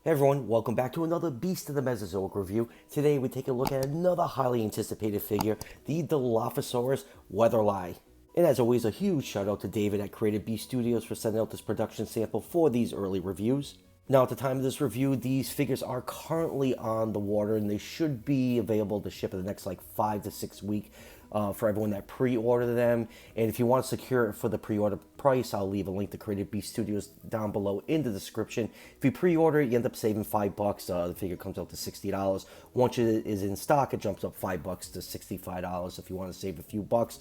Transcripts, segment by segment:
Hey everyone, welcome back to another Beast of the Mesozoic review. Today we take a look at another highly anticipated figure, the Dilophosaurus wetherilli. And as always, a huge shout out to David at Creative Beast Studios for sending out this production sample for these early reviews. Now at the time of this review, these figures are currently on the water and they should be available to ship in the next 5 to 6 weeks for everyone that pre-ordered them. And if you want to secure it for the pre-order price, I'll leave a link to Creative Beast Studios down below in the description. If you pre-order it, you end up saving $5. The figure comes out to $60. Once it is in stock, it jumps up $5 to $65. If you want to save a few bucks,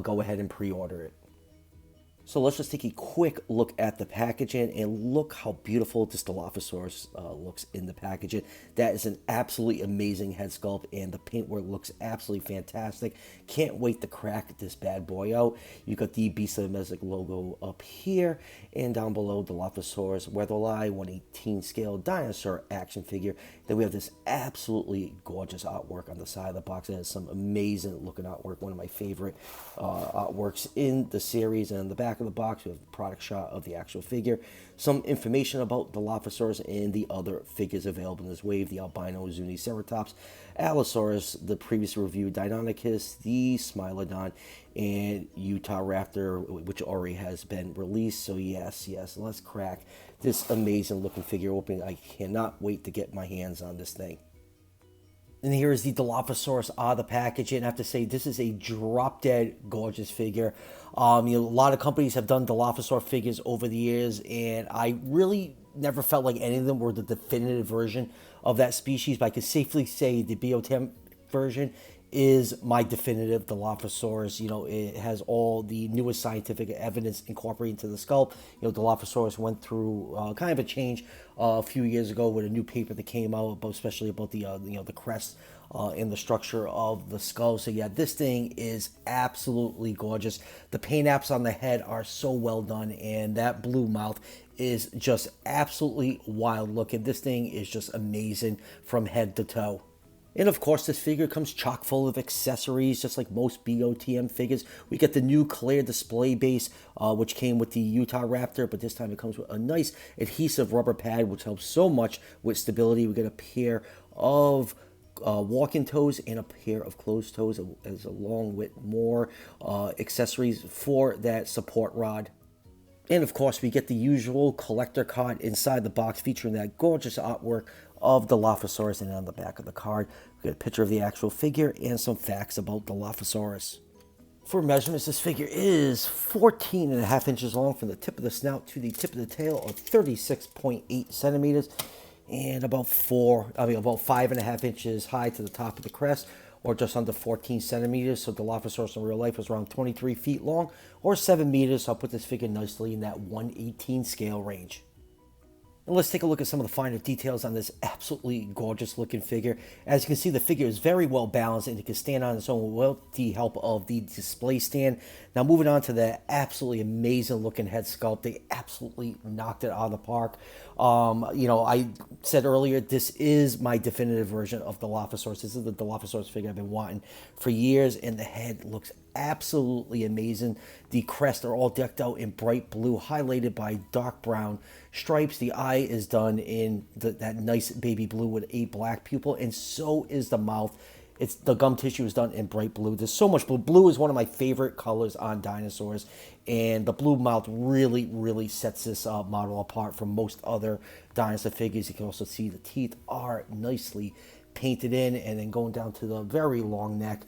go ahead and pre-order it. So let's just take a quick look at the packaging and look how beautiful this Dilophosaurus looks in the packaging. That is an absolutely amazing head sculpt and the paintwork looks absolutely fantastic. Can't wait to crack this bad boy out. You got the Beast of the Mesozoic logo up here and down below Dilophosaurus wetherilli 1/18 scale dinosaur action figure. Then we have this absolutely gorgeous artwork on the side of the box. It has some amazing looking artwork, one of my favorite artworks in the series. And on the back of the box we have the product shot of the actual figure, some information about Dilophosaurus and the other figures available in this wave: the albino Zuniceratops, Allosaurus, the previous review Deinonychus, the Smilodon, and Utah Raptor, which already has been released. So yes, let's crack this amazing looking figure open. I cannot wait to get my hands on this thing. And here is the Dilophosaurus out of the package, and I have to say this is a drop-dead gorgeous figure. A lot of companies have done Dilophosaur figures over the years, and I really never felt like any of them were the definitive version of that species. But I can safely say the BoTM version is my definitive Dilophosaurus. It has all the newest scientific evidence incorporated into the sculpt. Dilophosaurus went through kind of a change a few years ago with a new paper that came out, especially about the the crest and the structure of the skull. So yeah, this thing is absolutely gorgeous. The paint apps on the head are so well done, and that blue mouth is just absolutely wild looking. This thing is just amazing from head to toe. And of course, this figure comes chock full of accessories, just like most BoTM figures. We get the new clear display base, which came with the Utah Raptor, but this time it comes with a nice adhesive rubber pad, which helps so much with stability. We get a pair of walking toes and a pair of closed toes, as along with more accessories for that support rod. And of course, we get the usual collector card inside the box featuring that gorgeous artwork of Dilophosaurus, and on the back of the card we get a picture of the actual figure and some facts about Dilophosaurus. For measurements, this figure is 14.5 inches long from the tip of the snout to the tip of the tail, or 36.8 centimeters, and about 5.5 inches high to the top of the crest, or just under 14 centimeters. So Dilophosaurus in real life is around 23 feet long, or 7 meters. So I'll put this figure nicely in that 1/18 scale range. And let's take a look at some of the finer details on this absolutely gorgeous looking figure. As you can see, the figure is very well balanced and it can stand on its own with the help of the display stand. Now moving on to the absolutely amazing looking head sculpt. They absolutely knocked it out of the park. I said earlier, this is my definitive version of Dilophosaurus. This is the Dilophosaurus figure I've been wanting for years, and the head looks absolutely amazing. The crests are all decked out in bright blue, highlighted by dark brown stripes. The eye is done in that nice baby blue with a black pupil, and so is the mouth. The gum tissue is done in bright blue. There's so much blue. Blue is one of my favorite colors on dinosaurs, and the blue mouth really sets this model apart from most other dinosaur figures. You can also see the teeth are nicely painted in, and then going down to the very long neck,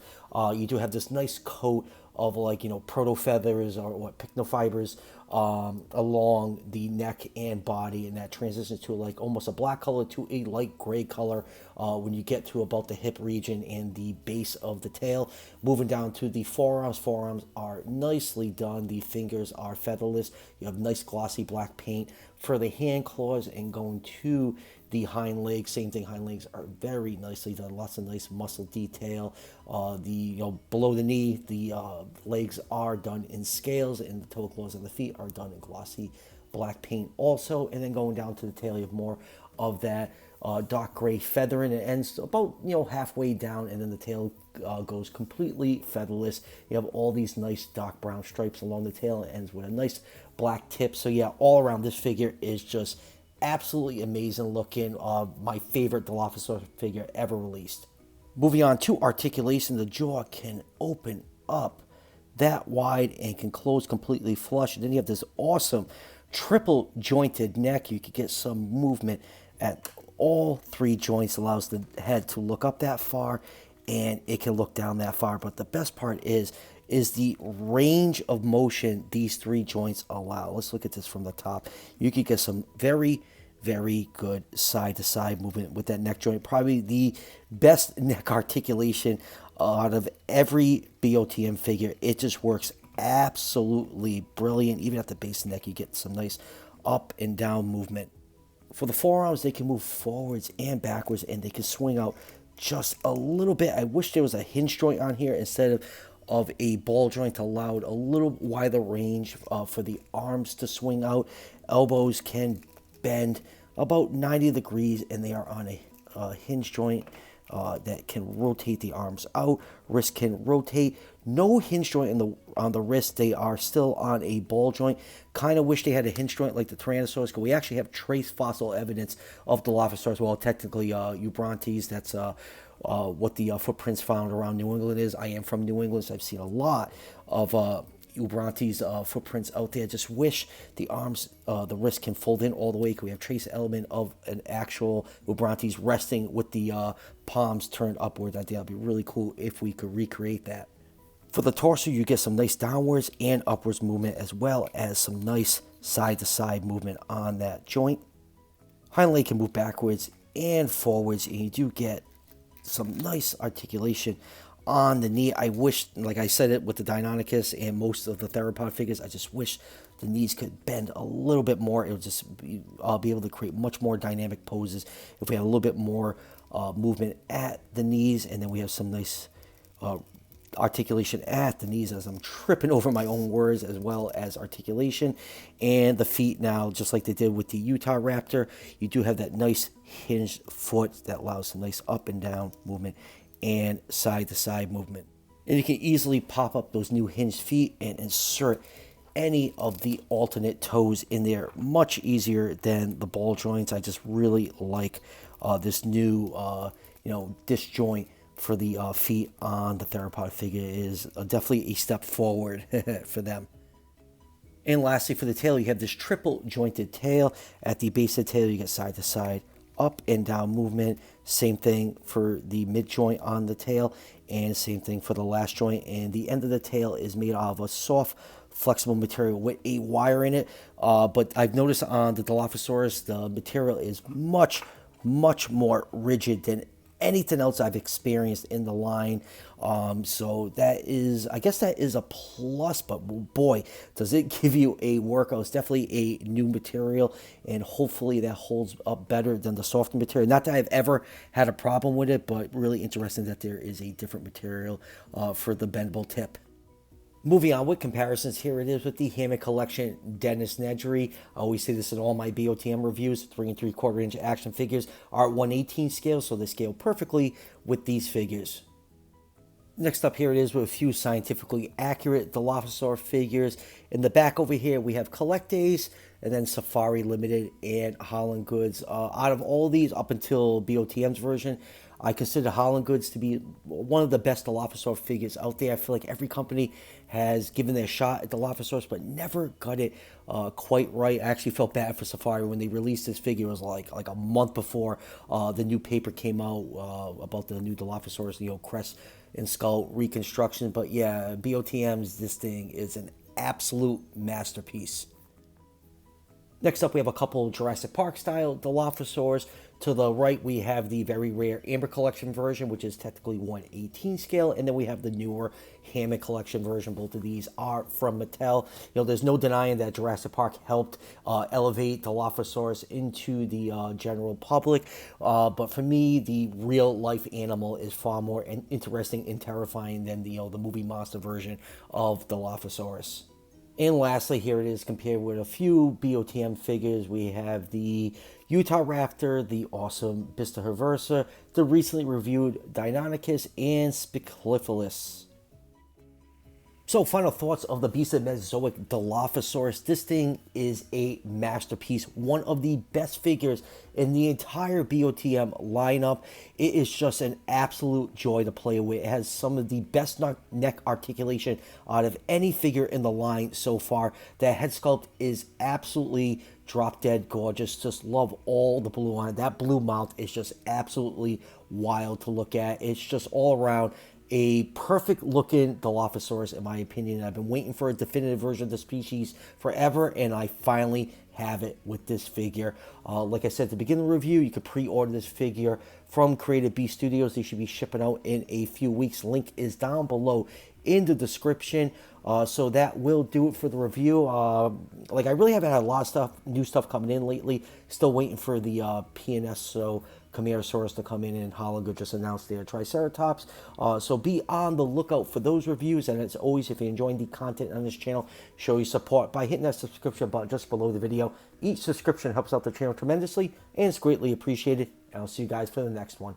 you do have this nice coat of proto feathers or pycnofibers along the neck and body, and that transitions to almost a black color to a light gray color when you get to about the hip region and the base of the tail. Moving down to the forearms are nicely done. The fingers are featherless. You have nice glossy black paint for the hand claws, and going to the hind legs, same thing. Hind legs are very nicely done. Lots of nice muscle detail. Below the knee, the legs are done in scales, and the toe claws and the feet are done in glossy black paint also. And then going down to the tail, you have more of that dark gray feathering. It ends about halfway down, and then the tail goes completely featherless. You have all these nice dark brown stripes along the tail. It ends with a nice black tip. So yeah, all around, this figure is just absolutely amazing looking. My favorite Dilophosaurus figure ever released. Moving on to articulation, the jaw can open up that wide and can close completely flush. And then you have this awesome triple jointed neck. You can get some movement at all three joints, allows the head to look up that far and it can look down that far. But the best part is the range of motion these three joints allow. Let's look at this from the top. You can get some very good side-to-side movement with that neck joint. Probably the best neck articulation out of every BoTM figure. It just works absolutely brilliant. Even at the base of the neck, you get some nice up and down movement. For the forearms, they can move forwards and backwards, and they can swing out just a little bit. I wish there was a hinge joint on here instead of a ball joint to allow a little wider range for the arms to swing out. Elbows can bend about 90 degrees, and they are on a hinge joint that can rotate the arms out. Wrist can rotate. No hinge joint on the wrist. They are still on a ball joint. Kind of wish they had a hinge joint like the Tyrannosaurus, because we actually have trace fossil evidence of Dilophosaurus. Well, technically, Ubrontes. That's what the footprints found around New England is. I am from New England, so I've seen a lot of Ubrontes footprints out there. Just wish the arms, the wrist can fold in all the way. We have trace element of an actual Ubrontes resting with the palms turned upwards. I think that'd be really cool if we could recreate that. For the torso, you get some nice downwards and upwards movement, as well as some nice side-to-side movement on that joint. Hind leg can move backwards and forwards, and you do get some nice articulation on the knee. I wish, like I said it with the Deinonychus and most of the theropod figures, I just wish the knees could bend a little bit more. It would just be able to create much more dynamic poses if we had a little bit more movement at the knees. And then we have some nice articulation at the knees, as I'm tripping over my own words, as well as articulation. And the feet now, just like they did with the Utah Raptor, you do have that nice hinged foot that allows some nice up and down movement and side-to-side movement. And you can easily pop up those new hinged feet and insert any of the alternate toes in there much easier than the ball joints. I just really like this new disc joint for the feet on the theropod figure. Is definitely a step forward for them. And lastly, for the tail, you have this triple jointed tail. At the base of the tail, you get side-to-side up and down movement. Same thing for the mid joint on the tail, and same thing for the last joint. And the end of the tail is made out of a soft, flexible material with a wire in it. But I've noticed on the Dilophosaurus, the material is much more rigid than anything else I've experienced in the line. So that is, I guess that is a plus, but boy, does it give you a workout. It's definitely a new material, and hopefully that holds up better than the softer material. Not that I've ever had a problem with it, but really interesting that there is a different material for the bendable tip. Moving on with comparisons, here it is with the Hammock Collection Dennis Nedgery. I always say this in all my BoTM reviews. 3 3/4 inch action figures are at 1/18 scale, so they scale perfectly with these figures. Next up, here it is with a few scientifically accurate Dilophosaur figures. In the back over here, we have Collect Days, and then Safari Limited and Holland Goods. Out of all these, up until BoTM's version, I consider Holland Goods to be one of the best Dilophosaur figures out there. I feel like every company has given their shot at Dilophosaurus, but never got it quite right. I actually felt bad for Safari when they released this figure. It was like a month before the new paper came out about the new Dilophosaurus, crest and skull reconstruction. But yeah, BoTM's, this thing is an absolute masterpiece. Next up, we have a couple Jurassic Park style Dilophosaurs. To the right, we have the very rare Amber Collection version, which is technically 1/18 scale. And then we have the newer Hammock Collection version. Both of these are from Mattel. There's no denying that Jurassic Park helped elevate Dilophosaurus into the general public. But for me, the real life animal is far more interesting and terrifying than the movie monster version of Dilophosaurus. And lastly, here it is compared with a few BoTM figures. We have the Utah Raptor, the awesome Bistaherversa, the recently reviewed Deinonychus, and Spiclipholis. So, final thoughts of the Beast of Mesozoic Dilophosaurus. This thing is a masterpiece, one of the best figures in the entire BoTM lineup. It is just an absolute joy to play with. It has some of the best neck articulation out of any figure in the line so far. The head sculpt is absolutely drop dead gorgeous. Just love all the blue on it. That blue mouth is just absolutely wild to look at. It's just all around a perfect looking Dilophosaurus, in my opinion. I've been waiting for a definitive version of the species forever, and I finally have it with this figure. Like I said at the beginning of the review, you could pre-order this figure from Creative Beast Studios. They should be shipping out in a few weeks. Link is down below in the description. So that will do it for the review. Like, I really haven't had a lot of new stuff coming in lately. Still waiting for the PNS, so Chimerosaurus to come in, and Hollinger just announced their Triceratops. So be on the lookout for those reviews. And as always, if you're enjoying the content on this channel, show your support by hitting that subscription button just below the video. Each subscription helps out the channel tremendously, and it's greatly appreciated. And I'll see you guys for the next one.